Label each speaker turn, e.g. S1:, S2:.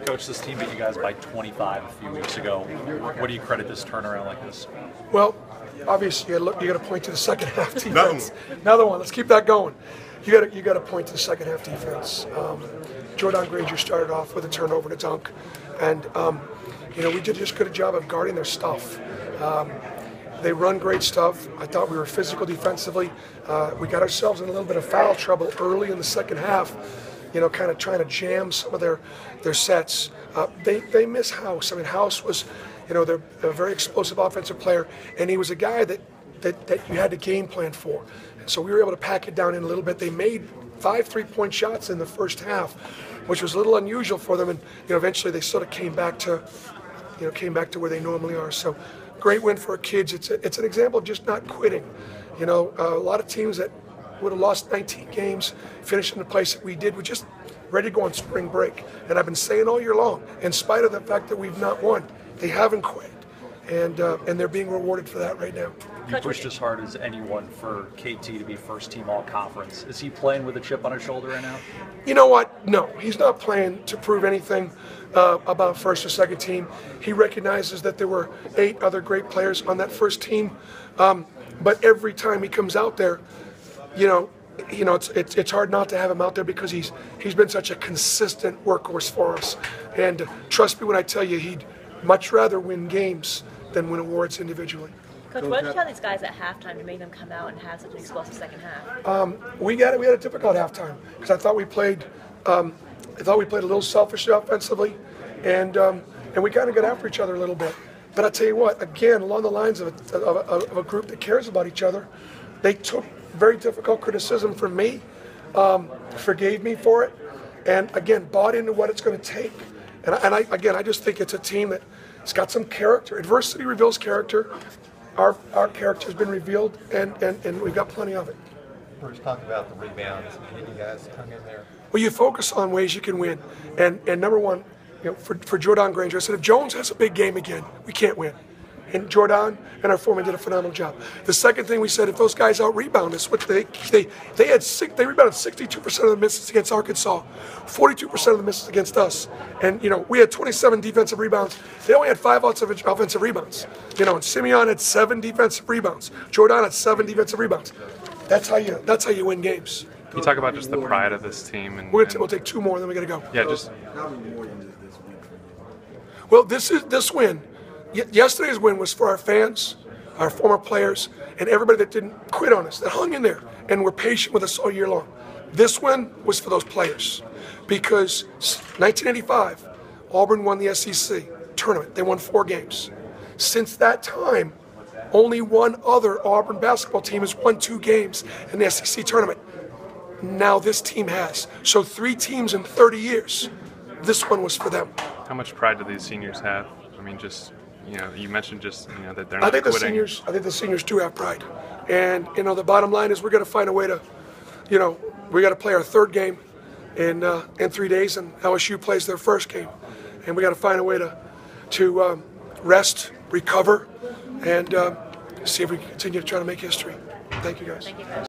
S1: Coach, this team beat you guys by 25 a few weeks ago. What do you credit this turnaround like this?
S2: Well, obviously you got to point to the second half defense. Another one. Let's keep that going. You got to point to the second half defense. Jordan Granger started off with a turnover and a dunk, and we did just as good a job of guarding their stuff. They run great stuff. I thought we were physical defensively. We got ourselves in a little bit of foul trouble early in the second half, kind of trying to jam some of their sets. They miss House. I mean, House was, they're a very explosive offensive player, and he was a guy that you had to game plan for. And so we were able to pack it down in a little bit. They made 5 3-point shots in the first half, which was a little unusual for them, and eventually they sort of came back to where they normally are. So great win for our kids. It's an example of just not quitting. A lot of teams that would have lost 19 games, finished in the place that we did, we're just ready to go on spring break. And I've been saying all year long, in spite of the fact that we've not won, they haven't quit. And they're being rewarded for that right now.
S1: You pushed as hard as anyone for KT to be first team all-conference. Is he playing with a chip on his shoulder right now?
S2: You know what? No, he's not playing to prove anything about first or second team. He recognizes that there were 8 other great players on that first team. But every time he comes out there, it's hard not to have him out there because he's been such a consistent workhorse for us. And trust me when I tell you, he'd much rather win games than win awards individually.
S3: Coach, what did you tell these guys at halftime to make them come out and have such an explosive second half?
S2: We had a difficult halftime because I thought we played a little selfishly offensively, and we kind of got after each other a little bit. But I tell you what, again, along the lines of a group that cares about each other, they took very difficult criticism from me, forgave me for it, and again bought into what it's going to take. And I just think it's a team that's got some character. Adversity reveals character. Our character has been revealed, and we've got plenty of it.
S4: Bruce, talk about the rebounds. You guys hung in there.
S2: Well, you focus on ways you can win. And number one, for Jordan Granger, I said, if Jones has a big game again, we can't win. And Jordan and our foreman did a phenomenal job. The second thing we said, if those guys out-rebound us, which they rebounded 62% of the misses against Arkansas, 42% of the misses against us. And, we had 27 defensive rebounds. They only had 5 offensive rebounds. And Simeon had 7 defensive rebounds. Jordan had 7 defensive rebounds. That's how you win games.
S5: Can you talk about just the pride of this team? And
S2: we'll take 2 more, then we got to go.
S5: Yeah, just.
S6: How many more than this week?
S2: Well, this win. Yesterday's win was for our fans, our former players, and everybody that didn't quit on us, that hung in there and were patient with us all year long. This win was for those players because 1985, Auburn won the SEC tournament. They won 4 games. Since that time, only one other Auburn basketball team has won 2 games in the SEC tournament. Now this team has. So 3 teams in 30 years. This one was for them.
S5: How much pride do these seniors have? I mean, just... you mentioned just that they're not quitting.
S2: I think the seniors do have pride, and the bottom line is we're going to find a way to, we got to play our 3rd game in 3 days, and LSU plays their 1st game, and we got to find a way to rest, recover, and see if we can continue to try to make history. Thank you guys.
S3: Thank you, Coach.